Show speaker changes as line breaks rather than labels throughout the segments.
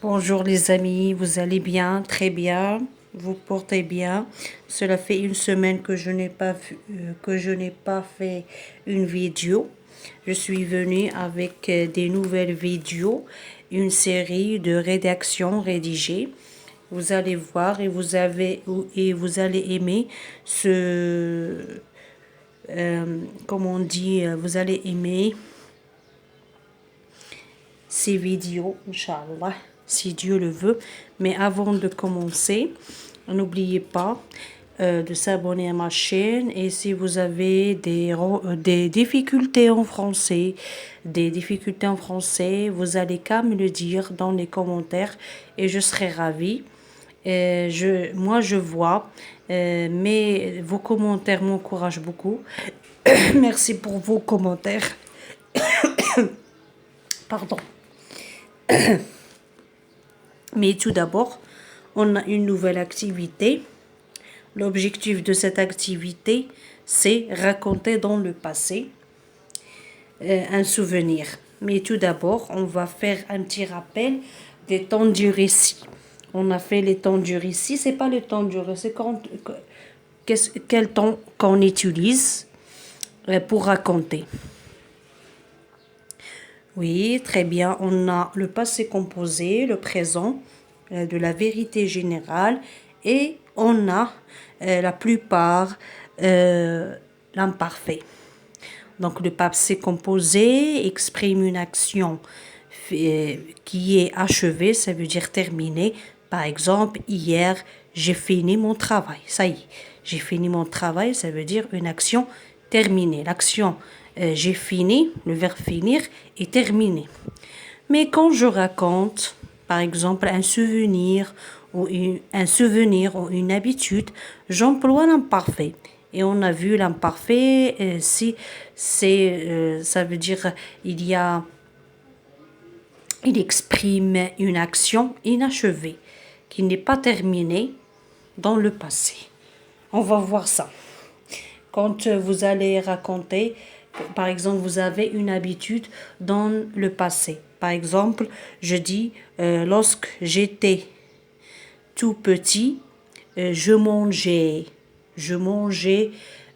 Bonjour les amis, vous allez bien? Très bien, vous portez bien. Cela fait une semaine que je n'ai pas fait une vidéo. Je suis venue avec des nouvelles vidéos, une série de rédactions rédigées. Vous allez voir et vous allez aimer comment on dit, vous allez aimer ces vidéos, Inch'Allah, si Dieu le veut. Mais avant de commencer, n'oubliez pas de s'abonner à ma chaîne. Et si vous avez des difficultés en français, vous allez qu'à me le dire dans les commentaires et je serai ravie. Moi, je vois, mais vos commentaires m'encouragent beaucoup. Merci pour vos commentaires. Pardon. Mais tout d'abord, on a une nouvelle activité. L'objectif de cette activité, c'est raconter dans le passé un souvenir. Mais tout d'abord, on va faire un petit rappel des temps du récit. On a fait les temps du récit, c'est pas le temps du récit, quel temps qu'on utilise pour raconter. Oui, très bien. On a le passé composé, le présent, de la vérité générale et on a la plupart l'imparfait. Donc le passé composé exprime une action qui est achevée, ça veut dire terminée. Par exemple, hier, j'ai fini mon travail. Ça y est, j'ai fini mon travail, ça veut dire une action terminée. L'action j'ai fini, le verbe finir est terminé. Mais quand je raconte, par exemple, un souvenir ou une habitude, j'emploie l'imparfait. Et on a vu l'imparfait, si ça veut dire il exprime une action inachevée qui n'est pas terminée dans le passé. On va voir ça. Quand vous allez raconter, par exemple, vous avez une habitude dans le passé. Par exemple, je dis, lorsque j'étais tout petit, je mangeais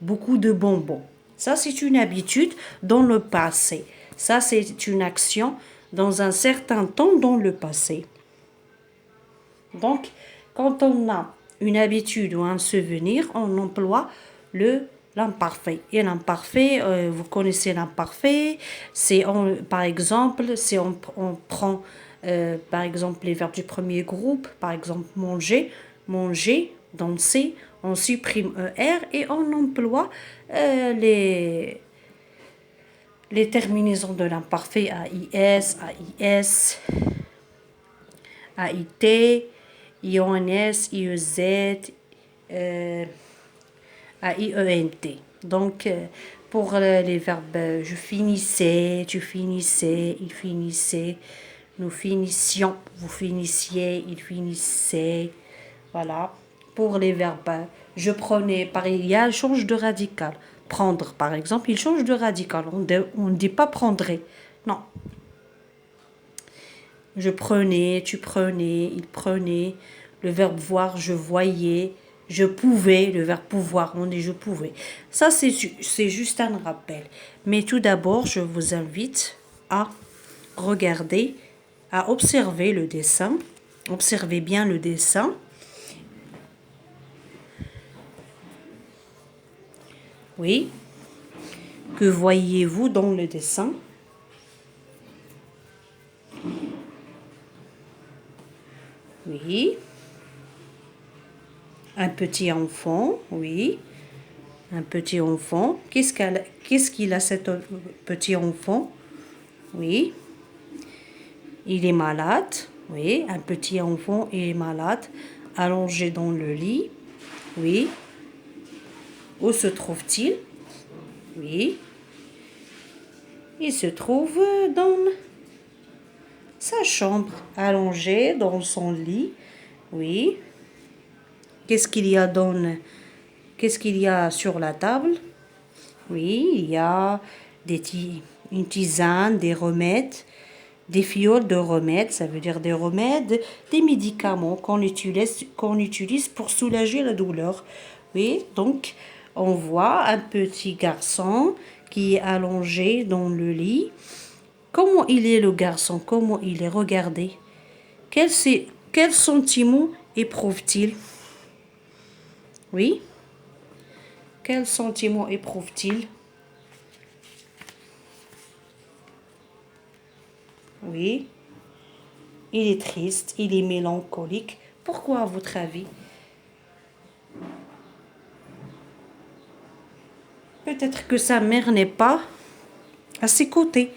beaucoup de bonbons. Ça, c'est une habitude dans le passé. Ça, c'est une action dans un certain temps dans le passé. Donc, quand on a une habitude ou un souvenir, on emploie l'imparfait. Et l'imparfait, vous connaissez l'imparfait, par exemple, si on prend par exemple les verbes du premier groupe, par exemple manger, danser, on supprime ER et on emploie les terminaisons de l'imparfait AIS, AIS, AIT, IONS, IEZ, AIENT. Donc, pour les verbes, je finissais, tu finissais, il finissait, nous finissions, vous finissiez, il finissait. Voilà. Pour les verbes, je prenais, il y a un change de radical. Prendre, par exemple, il change de radical. On ne dit pas prendrait. Non. Je prenais, tu prenais, il prenait. Le verbe voir, je voyais. Je pouvais, le verbe pouvoir, on dit je pouvais. Ça, c'est juste un rappel. Mais tout d'abord, je vous invite à regarder, à observer le dessin. Observez bien le dessin. Oui. Que voyez-vous dans le dessin? Oui. Un petit enfant, oui. Un petit enfant. Qu'est-ce qu'il a, cet petit enfant? Oui. Il est malade. Oui. Un petit enfant, il est malade. Allongé dans le lit. Oui. Où se trouve-t-il? Oui. Il se trouve dans sa chambre, allongé dans son lit. Oui. Qu'est-ce qu'il y a sur la table? Oui, il y a une tisane, des remèdes. Des fioles de remèdes, ça veut dire des remèdes, des médicaments qu'on utilise pour soulager la douleur. Oui, donc on voit un petit garçon qui est allongé dans le lit. Comment il est le garçon? Comment il est? Regardez. Quel sentiment éprouve-t-il? Oui, quel sentiment éprouve-t-il? Oui, il est triste, il est mélancolique. Pourquoi, à votre avis? Peut-être que sa mère n'est pas à ses côtés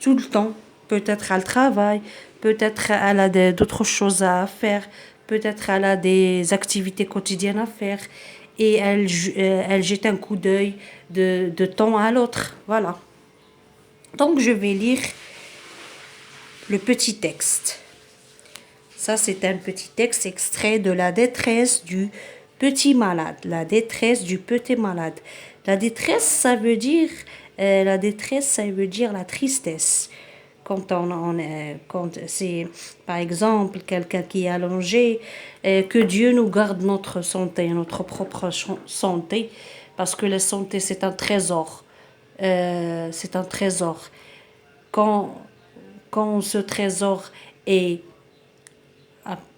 tout le temps. Peut-être elle travaille, peut-être elle a d'autres choses à faire, peut-être elle a des activités quotidiennes à faire et elle jette un coup d'œil de temps à l'autre. Voilà. Donc je vais lire le petit texte. Ça, c'est un petit texte extrait de La détresse du petit malade. La détresse du petit malade. La détresse, ça veut dire, la tristesse. Quand c'est, par exemple, quelqu'un qui est allongé, que Dieu nous garde notre santé, notre propre santé, parce que la santé, c'est un trésor. C'est un trésor. Quand, quand ce trésor est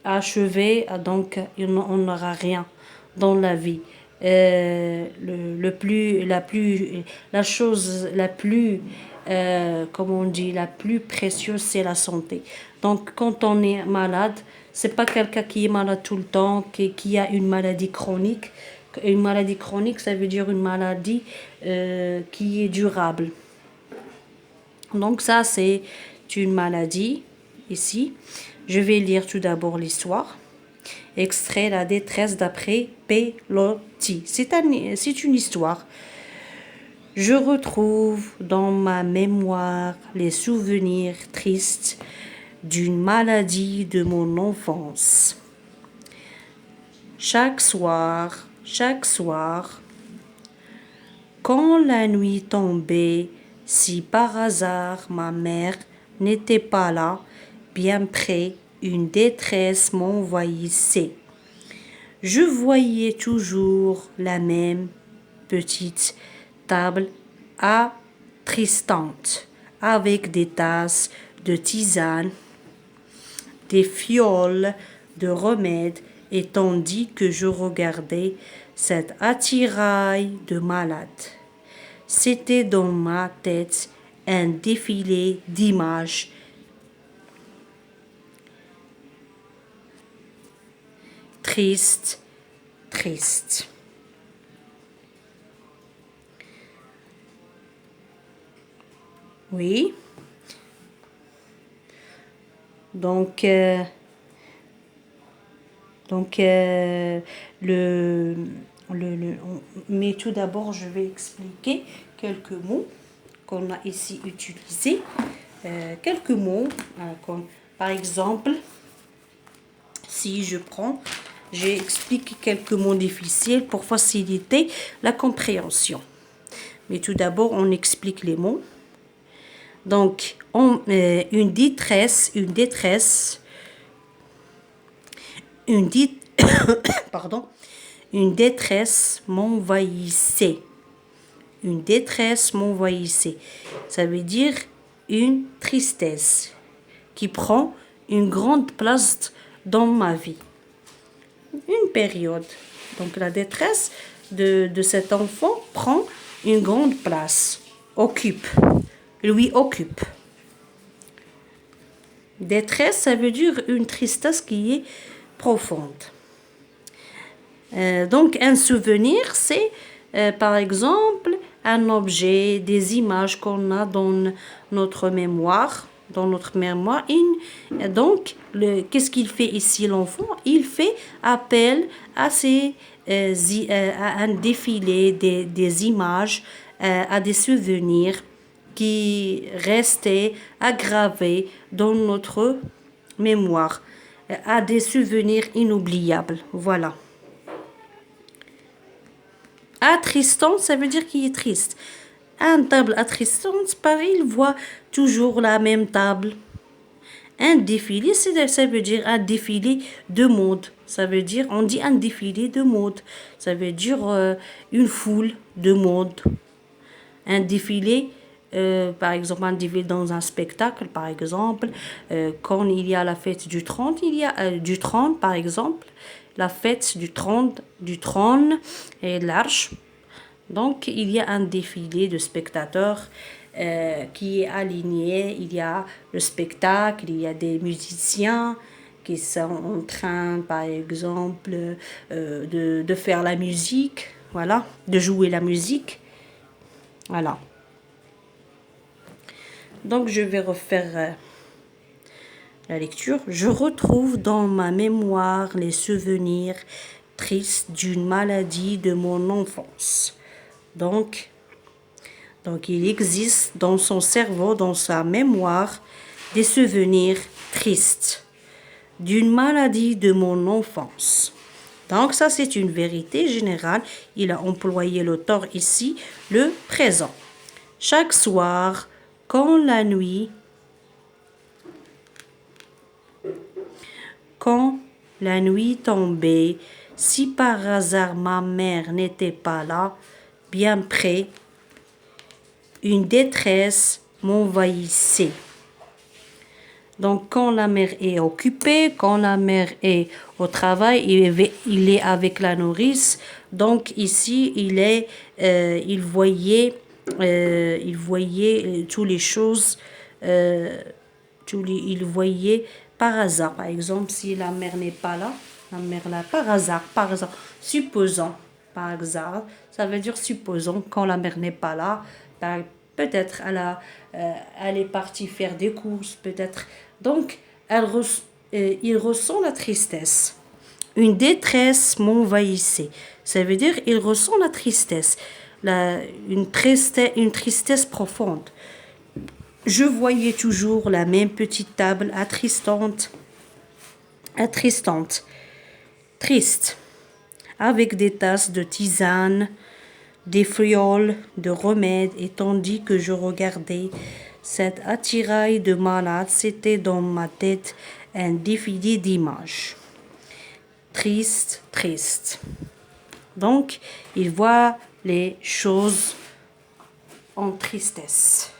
achevé, donc on n'aura rien dans la vie. La chose la plus, comment on dit, la plus précieuse, c'est la santé. Donc, quand on est malade, c'est pas quelqu'un qui est malade tout le temps, qui a une maladie chronique. Une maladie chronique, ça veut dire une maladie qui est durable. Donc ça, c'est une maladie ici. Je vais lire tout d'abord l'histoire. Extrait La détresse d'après Pelotti. C'est une histoire. Je retrouve dans ma mémoire les souvenirs tristes d'une maladie de mon enfance. Chaque soir, quand la nuit tombait, si par hasard ma mère n'était pas là, bien près, une détresse m'envahissait. Je voyais toujours la même petite table attristante, avec des tasses de tisane, des fioles de remède, et tandis que je regardais cet attirail de malades, c'était dans ma tête un défilé d'images tristes. Oui. Donc, mais tout d'abord, je vais expliquer quelques mots qu'on a ici utilisés. Quelques mots, comme par exemple, si j'explique quelques mots difficiles pour faciliter la compréhension. Mais tout d'abord, on explique les mots. Donc, une détresse, pardon, une détresse m'envahissait. Une détresse m'envahissait. Ça veut dire une tristesse qui prend une grande place dans ma vie. Une période. Donc la détresse de cet enfant prend une grande place, lui occupe. Détresse, ça veut dire une tristesse qui est profonde. Donc un souvenir, c'est par exemple un objet, des images qu'on a dans notre mémoire. Donc, qu'est-ce qu'il fait ici l'enfant? Il fait appel à un défilé des images, à des souvenirs qui restaient aggravés dans notre mémoire, à des souvenirs inoubliables. Voilà. Attristant, ça veut dire qu'il est triste. une table attristante, pareil, il voit toujours la même table. Un défilé, ça veut dire un défilé de mode. Ça veut dire, on dit un défilé de mode. Ça veut dire une foule de mode. Un défilé, par exemple, un défilé dans un spectacle, par exemple, quand il y a la fête du trône, il y a du trône, par exemple, la fête du trône et de l'arche. Donc, il y a un défilé de spectateurs qui est aligné. Il y a le spectacle, il y a des musiciens qui sont en train, par exemple, de faire la musique, voilà, de jouer la musique. Voilà. Donc, je vais refaire la lecture. Je retrouve dans ma mémoire les souvenirs tristes d'une maladie de mon enfance. Donc, il existe dans son cerveau, dans sa mémoire, des souvenirs tristes d'une maladie de mon enfance. Donc ça, c'est une vérité générale. Il a employé l'auteur ici, le présent. Chaque soir, quand la nuit tombait, si par hasard ma mère n'était pas là, bien près, une détresse m'envahissait. Donc, quand la mère est occupée, quand la mère est au travail, il est avec la nourrice. Donc, ici, il voyait toutes les choses, il voyait par hasard. Par exemple, si la mère n'est pas là, la mère là, par hasard, supposons, par hasard, ça veut dire supposons, quand la mère n'est pas là, peut-être elle est partie faire des courses, peut-être. Donc, il ressent la tristesse. Une détresse m'envahissait. Ça veut dire il ressent la tristesse, une tristesse profonde. Je voyais toujours la même petite table attristante, triste, avec des tasses de tisane, des frioles de remède, et tandis que je regardais cette attirail de malades, c'était dans ma tête un défilé d'images. Triste. Donc, il voit les choses en tristesse.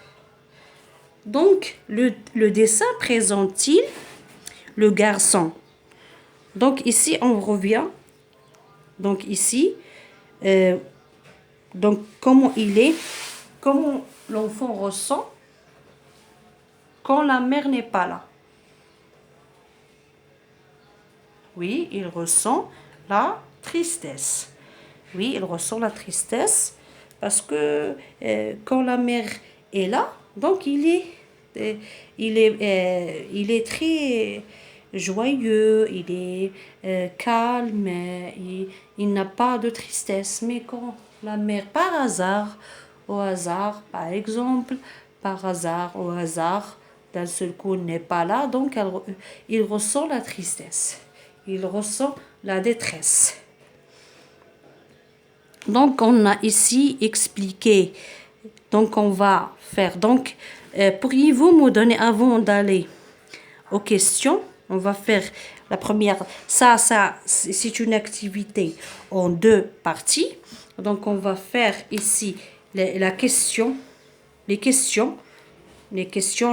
Donc, le dessin présente-t-il le garçon? Donc, ici, on revient. Donc, ici, donc comment l'enfant ressent quand la mère n'est pas là. Oui, il ressent la tristesse. Oui, il ressent la tristesse parce que quand la mère est là, donc il est très joyeux, il est calme, il n'a pas de tristesse. Mais quand la mère, au hasard, par exemple, au hasard, d'un seul coup n'est pas là, donc il ressent la tristesse, il ressent la détresse. Donc, on a ici expliqué. Donc, on va faire. Donc, pourriez-vous me donner, avant d'aller aux questions, on va faire la première. Ça, c'est une activité en 2 parties. Donc, on va faire ici les questions,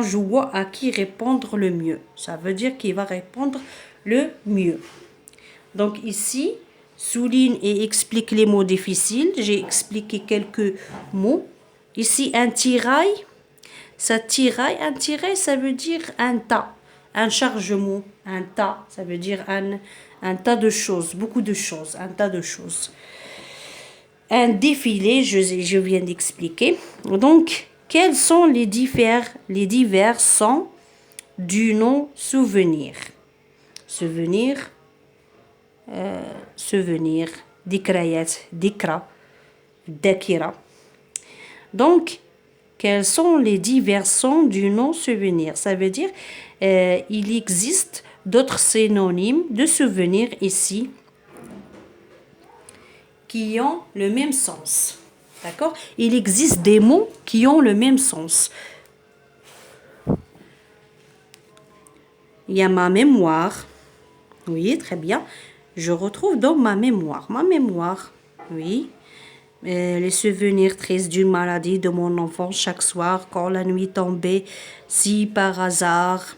jouant à qui répondre le mieux. Ça veut dire qui va répondre le mieux. Donc, ici, souligne et explique les mots difficiles. J'ai expliqué quelques mots. Ici, un tirail. Un tirail, ça veut dire un tas. Un chargement, un tas. Ça veut dire un tas de choses, beaucoup de choses, un tas de choses. Un défilé, je viens d'expliquer. Donc, quels sont les divers sons du nom souvenir? Souvenir, dikrayat, dikra, dakira. Donc, quels sont les divers sons du nom souvenir? Ça veut dire il existe d'autres synonymes de souvenir ici qui ont le même sens. D'accord? Il existe des mots qui ont le même sens. Il y a ma mémoire. Oui, très bien. Je retrouve dans ma mémoire. Ma mémoire. Oui. Les souvenirs tristes d'une maladie de mon enfant chaque soir quand la nuit tombait, si par hasard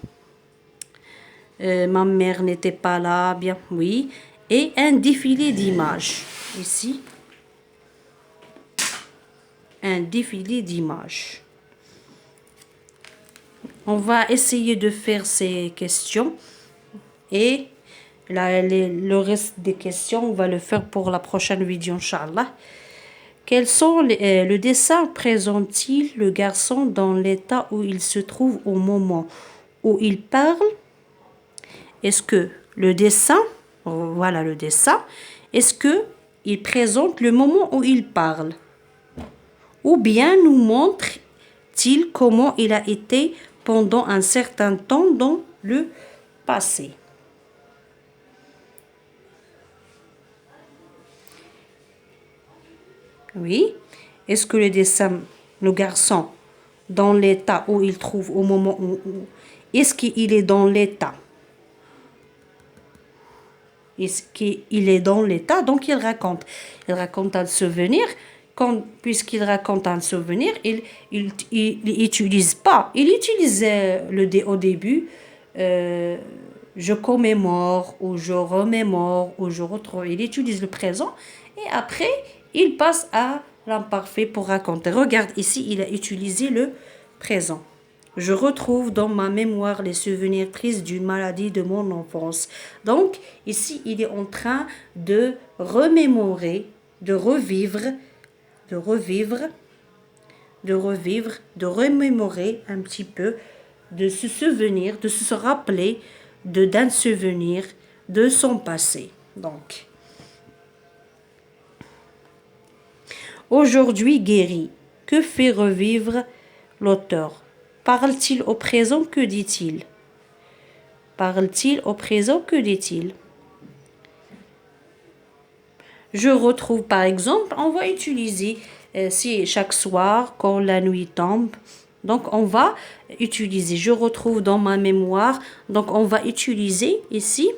ma mère n'était pas là, bien oui. Et un défilé d'images. Ici, un défilé d'images. On va essayer de faire ces questions et le reste des questions, on va le faire pour la prochaine vidéo, Inch'Allah. Le dessin présente-t-il le garçon dans l'état où il se trouve au moment où il parle? Est-ce que le dessin, voilà le dessin, est-ce que il présente le moment où il parle? Ou bien nous montre-t-il comment il a été pendant un certain temps dans le passé? Oui. Est-ce que le dessin, le garçon, dans l'état où il trouve au moment où est-ce qu'il est dans l'état? Est-ce qu'il est dans l'état? Donc il raconte. Il raconte un souvenir. Puisqu'il raconte un souvenir, il utilise pas. Il utilise au début. Je commémore ou je remémore ou je retrouve. Il utilise le présent et après il passe à l'imparfait pour raconter. Regarde ici, il a utilisé le présent. Je retrouve dans ma mémoire les souvenirs tristes d'une maladie de mon enfance. Donc ici, il est en train de remémorer, de remémorer un petit peu, de se souvenir, de se rappeler d'un souvenir de son passé. Donc, aujourd'hui guéri, que fait revivre l'auteur? Parle-t-il au présent? Que dit-il? Parle-t-il au présent? Que dit-il? Je retrouve par exemple, on va utiliser si chaque soir quand la nuit tombe. Donc on va utiliser, je retrouve dans ma mémoire. Donc on va utiliser ici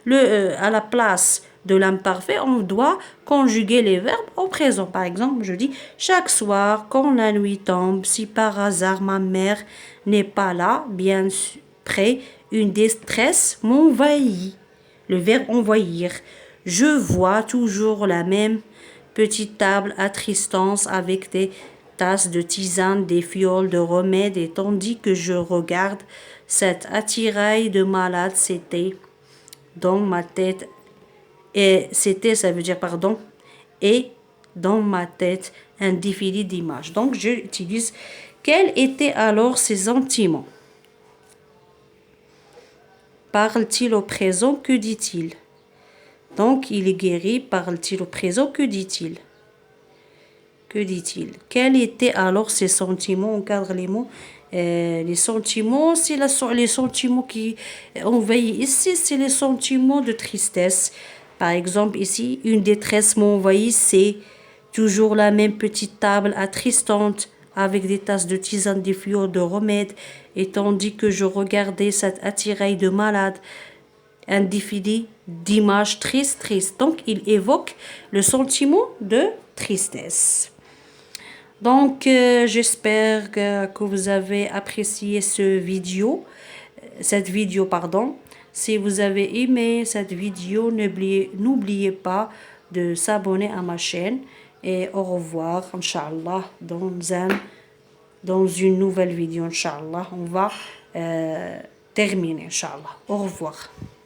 à la place de l'imparfait, on doit conjuguer les verbes au présent. Par exemple, je dis chaque soir quand la nuit tombe, si par hasard ma mère n'est pas là, bien près, une détresse m'envahit. Le verbe envahir. Je vois toujours la même petite table à tristance avec des tasses de tisane, des fioles de remède, et tandis que je regarde cette attirail de malade, c'était dans ma tête, et c'était, ça veut dire pardon, et dans ma tête un défilé d'images. Donc j'utilise quels étaient alors ses sentiments? Parle-t-il au présent? Que dit-il? Donc il est guéri. Parle-t-il au présent? Que dit-il? Que dit-il? Quels étaient alors ses sentiments? On cadre les mots. Les sentiments, c'est les sentiments qui envahissent ici, c'est les sentiments de tristesse. Par exemple, ici, une détresse m'envahit, c'est toujours la même petite table attristante avec des tasses de tisane, des fioles de remède, et tandis que je regardais cette attirail de malade, un défilé d'images tristes. Donc, il évoque le sentiment de tristesse. Donc, j'espère que vous avez apprécié cette vidéo. Si vous avez aimé cette vidéo, n'oubliez pas de s'abonner à ma chaîne. Et au revoir, Inch'Allah, dans une nouvelle vidéo, Inch'Allah. On va terminer, Inch'Allah. Au revoir.